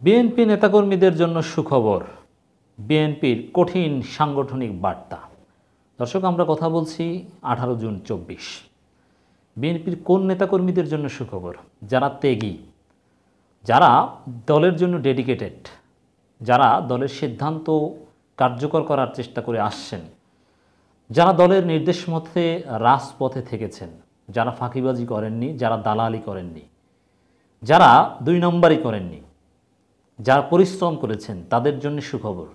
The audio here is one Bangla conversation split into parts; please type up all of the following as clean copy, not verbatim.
বিএনপি নেতাকর্মীদের জন্য সুখবর, বিএনপির কঠিন সাংগঠনিক বার্তা। দর্শক, আমরা কথা বলছি 18 জুন 24। বিএনপির কোন নেতাকর্মীদের জন্য সুখবর? যারা ত্যাগী, যারা দলের জন্য ডেডিকেটেড, যারা দলের সিদ্ধান্ত কার্যকর করার চেষ্টা করে আসছেন, যারা দলের নির্দেশ মতে রাজপথে থেকেছেন, যারা ফাঁকিবাজি করেননি, যারা দালালি করেননি, যারা দুই নম্বরই করেননি, যারা পরিশ্রম করেছেন, তাদের জন্য সুখবর।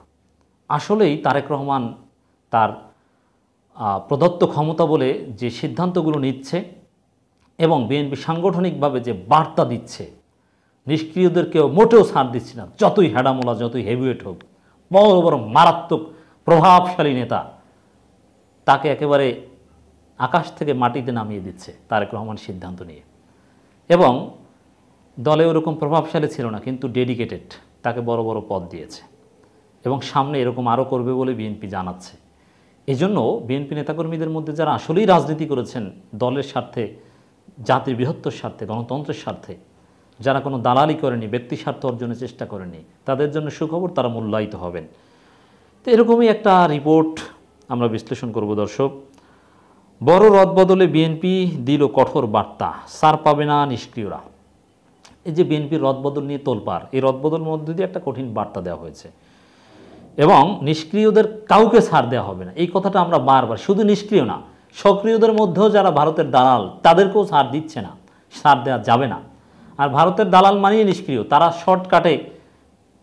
আসলেই তারেক রহমান তার প্রদত্ত ক্ষমতা বলে যে সিদ্ধান্তগুলো নিচ্ছে এবং বিএনপি সাংগঠনিকভাবে যে বার্তা দিচ্ছে, নিষ্ক্রিয়দেরকেও মোটেও ছাড় দিচ্ছে না, যতই হেডামোলা, যতই হেভিওয়েট হোক, বড় বড় মারাত্মক প্রভাবশালী নেতা, তাকে একেবারে আকাশ থেকে মাটিতে নামিয়ে দিচ্ছে তারেক রহমান সিদ্ধান্ত নিয়ে। এবং দলে ওরকম প্রভাবশালী ছিল না, কিন্তু ডেডিকেটেড, তাকে বড় বড় পদ দিয়েছে এবং সামনে এরকম আরও করবে বলে বিএনপি জানাচ্ছে। এজন্য বিএনপি নেতাকর্মীদের মধ্যে যারা আসলেই রাজনীতি করেছেন দলের স্বার্থে, জাতির বৃহত্তর স্বার্থে, গণতন্ত্রের স্বার্থে, যারা কোনো দালালি করেনি, ব্যক্তি স্বার্থ অর্জনের চেষ্টা করেনি, তাদের জন্য সুখবর, তারা মূল্যায়িত হবেন। তো এরকমই একটা রিপোর্ট আমরা বিশ্লেষণ করব দর্শক। বড় রদবদলে বিএনপি দিল কঠোর বার্তা, ছাড় পাবে না নিষ্ক্রিয়রা। এই যে বিএনপির রদবদল নিয়ে তোলপাড়, এই রদবদলের মধ্যে দিয়ে একটা কঠিন বার্তা দেওয়া হয়েছে এবং নিষ্ক্রিয়দের কাউকে ছাড় দেওয়া হবে না, এই কথাটা আমরা বারবার, শুধু নিষ্ক্রিয় না, সক্রিয়দের মধ্যেও যারা ভারতের দালাল, তাদেরকেও ছাড় দিচ্ছে না, ছাড় দেওয়া যাবে না। আর ভারতের দালাল মানেই নিষ্ক্রিয়, তারা শর্টকাটে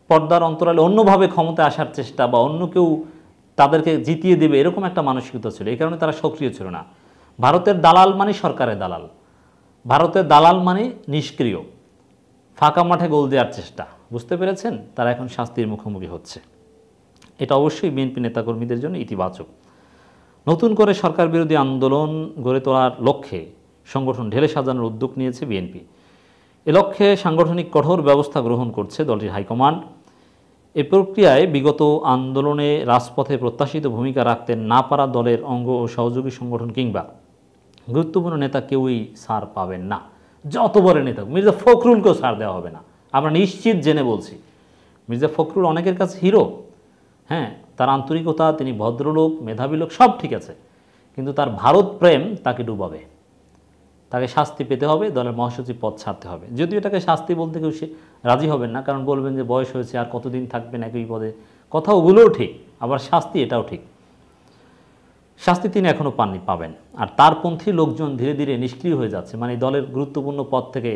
পর্দার অন্তরালে অন্যভাবে ক্ষমতায় আসার চেষ্টা বা অন্য কেউ তাদেরকে জিতিয়ে দেবে, এরকম একটা মানসিকতা ছিল, এই কারণে তারা সক্রিয় ছিল না। ভারতের দালাল মানে সরকারের দালাল, ভারতের দালাল মানে নিষ্ক্রিয়, ফাঁকা মাঠে গোল দেওয়ার চেষ্টা, বুঝতে পেরেছেন? তারা এখন শাস্তির মুখোমুখি হচ্ছে। এটা অবশ্যই বিএনপি নেতাকর্মীদের জন্য ইতিবাচক। নতুন করে সরকার বিরোধী আন্দোলন গড়ে তোলার লক্ষ্যে সংগঠন ঢেলে সাজানোর উদ্যোগ নিয়েছে বিএনপি। এ লক্ষ্যে সাংগঠনিক কঠোর ব্যবস্থা গ্রহণ করছে দলটির হাইকমান্ড। এ প্রক্রিয়ায় বিগত আন্দোলনে রাজপথে প্রত্যাশিত ভূমিকা রাখতে না পারা দলের অঙ্গ ও সহযোগী সংগঠন কিংবা গুরুত্বপূর্ণ নেতা কেউই ছাড় পাবেন না। যত বড় নেতা, মির্জা ফখরুলকেও ছাড় দেওয়া হবে না, আমরা নিশ্চিত জেনে বলছি। মির্জা ফখরুল অনেকের কাছে হিরো, হ্যাঁ, তার আন্তরিকতা, তিনি ভদ্রলোক, মেধাবী লোক, সব ঠিক আছে, কিন্তু তার ভারত প্রেম তাকে ডুবাবে, তাকে শাস্তি পেতে হবে, দলের মহাসচিব পদ ছাড়তে হবে। যদিও এটাকে শাস্তি বলতে কেউ সে রাজি হবেন না, কারণ বলবেন যে বয়স হয়েছে, আর কতদিন থাকবেন একই পদে, কথা ওগুলোও ঠিক, আবার শাস্তি এটাও ঠিক। শাস্তি তিনি এখনও পাবেন। আর তারপন্থী লোকজন ধীরে ধীরে নিষ্ক্রিয় হয়ে যাচ্ছে, মানে দলের গুরুত্বপূর্ণ পদ থেকে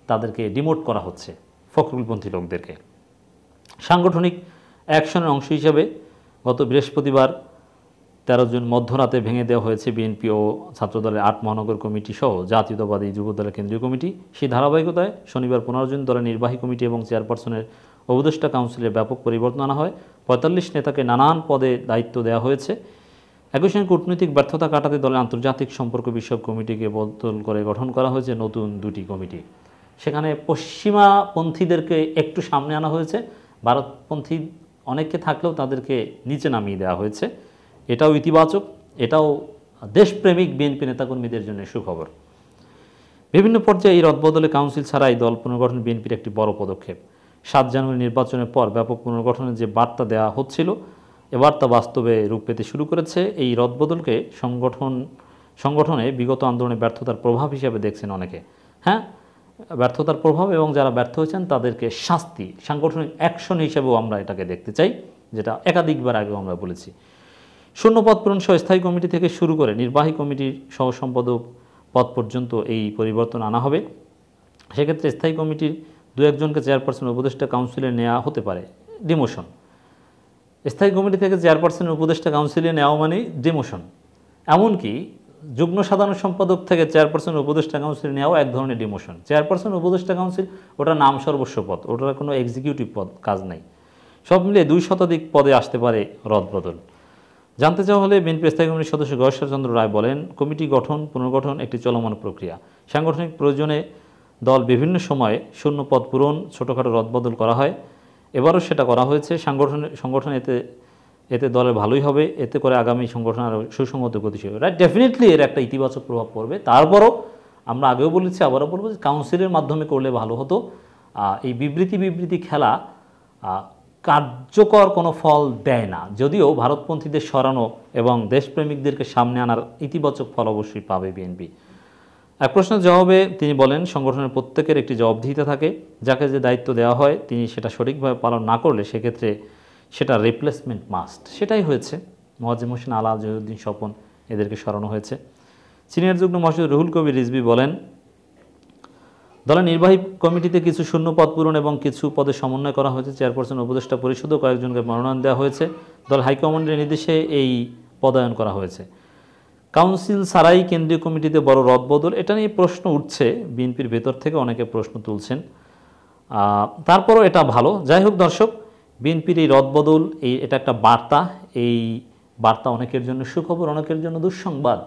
তাদেরকে ডিমোট করা হচ্ছে, ফখরুলপন্থী লোকদেরকে। সাংগঠনিক অ্যাকশনের অংশ হিসেবে গত বৃহস্পতিবার 13 জুন মধ্যরাতে ভেঙে দেওয়া হয়েছে বিএনপি ও ছাত্রদলের 8 মহানগর কমিটি সহ জাতীয়তাবাদী যুবদলের কেন্দ্রীয় কমিটি। সেই ধারাবাহিকতায় শনিবার 15 জুন দলের নির্বাহী কমিটি এবং চেয়ারপারসনের উপদেষ্টা কাউন্সিলের ব্যাপক পরিবর্তন আনা হয়। 45 নেতাকে নানান পদে দায়িত্ব দেওয়া হয়েছে। একই সঙ্গে কূটনৈতিক ব্যর্থতা কাটাতে দলের আন্তর্জাতিক সম্পর্ক বিষয়ক কমিটিকে বদল করে গঠন করা হয়েছে নতুন 2টি কমিটি। সেখানে পশ্চিমাপন্থীদেরকে একটু সামনে আনা হয়েছে, ভারতপন্থী অনেকে থাকলেও তাদেরকে নিচে নামিয়ে দেওয়া হয়েছে। এটাও ইতিবাচক, এটাও দেশপ্রেমিক বিএনপি নেতাকর্মীদের জন্য সুখবর। বিভিন্ন পর্যায়ে এই রদবদলে কাউন্সিল ছাড়াই দল পুনর্গঠন বিএনপির একটি বড় পদক্ষেপ। 7 জানুয়ারি নির্বাচনের পর ব্যাপক পুনর্গঠনের যে বার্তা দেওয়া হচ্ছিল, এবার তা বাস্তবে রূপ পেতে শুরু করেছে। এই রদবদলকে সংগঠনে বিগত আন্দোলনে ব্যর্থতার প্রভাব হিসেবে দেখছেন অনেকে। হ্যাঁ, ব্যর্থতার প্রভাব, এবং যারা ব্যর্থ হয়েছেন তাদেরকে শাস্তি, সাংগঠনিক অ্যাকশন হিসেবেও আমরা এটাকে দেখতে চাই, যেটা একাধিকবার আগেও আমরা বলেছি। শূন্যপদ পূরণ সহ স্থায়ী কমিটি থেকে শুরু করে নির্বাহী কমিটির সহ সম্পাদক পদ পর্যন্ত এই পরিবর্তন আনা হবে। সেক্ষেত্রে স্থায়ী কমিটির 2-1 জনকে চেয়ারপারসন উপদেষ্টা কাউন্সিলে নেওয়া হতে পারে, ডিমোশন। স্থায়ী কমিটি থেকে চেয়ারপারসনের উপদেষ্টা কাউন্সিলে নেওয়া মানে ডিমোশন। এমনকি যুগ্ম সাধারণ সম্পাদক থেকে চেয়ারপারসন উপদেষ্টা কাউন্সিলে নেওয়াও এক ধরনের ডিমোশন। চেয়ারপারসন উপদেষ্টা কাউন্সিল ওটা নাম সর্বস্ব পদ, ওটার কোনো এক্সিকিউটিভ পদ, কাজ নাই। সব মিলিয়ে 2 শতাধিক পদে আসতে পারে রদবদল। জানতে চাওয়া হলে বিএনপি স্থায়ী কমিটির সদস্য গয়েশ্বর চন্দ্র রায় বলেন, কমিটি পুনর্গঠন একটি চলমান প্রক্রিয়া। সাংগঠনিক প্রয়োজনে দল বিভিন্ন সময়ে শূন্য পদ পূরণ, ছোটোখাটো রদবদল করা হয়, এবারও সেটা করা হয়েছে। সংগঠন এতে দলের ভালোই হবে, এতে করে আগামী সংগঠন আরও সুসংগত গতিশীল হবে। রাইট, ডেফিনেটলি এর একটা ইতিবাচক প্রভাব পড়বে। তারপরও আমরা আগেও বলেছি, আবারও বলবো যে কাউন্সিলের মাধ্যমে করলে ভালো হতো। এই বিবৃতি বিবৃতি খেলা কার্যকর কোনো ফল দেয় না, যদিও ভারতপন্থীদের সরানো এবং দেশপ্রেমিকদেরকে সামনে আনার ইতিবাচক ফল অবশ্যই পাবে বিএনপি। এক প্রশ্নের জবাবে তিনি বলেন, সংগঠনের প্রত্যেকের একটি জবাবদিহিতা থাকে, যাকে যে দায়িত্ব দেওয়া হয় তিনি সেটা সঠিকভাবে পালন না করলে সেক্ষেত্রে সেটা রিপ্লেসমেন্ট মাস্ট। সেটাই হয়েছে। মোয়াজ্জেম হোসেন আলা, জহিরুদ্দিন স্বপন এদেরকে সরানো হয়েছে। সিনিয়র যুগ্ম মহাসচিব রুহুল কবির রিজভী বলেন, দলের নির্বাহী কমিটিতে কিছু শূন্য পদ পূরণ এবং কিছু পদে সমন্বয় করা হয়েছে। চেয়ারপারসন উপদেষ্টা পরিষদও কয়েকজনকে মনোনয়ন দেওয়া হয়েছে। দল হাইকমান্ডের নির্দেশে এই পদায়ন করা হয়েছে। কাউন্সিল ছাড়াই কেন্দ্রীয় কমিটিতে বড় রদবদল, এটা নিয়ে প্রশ্ন উঠছে, বিএনপির ভেতর থেকে অনেকে প্রশ্ন তুলছেন। তারপরও এটা ভালো। যাই হোক দর্শক, বিএনপির এই রদবদল এটা একটা বার্তা। এই বার্তা অনেকের জন্য সুখবর, অনেকের জন্য দুঃসংবাদ।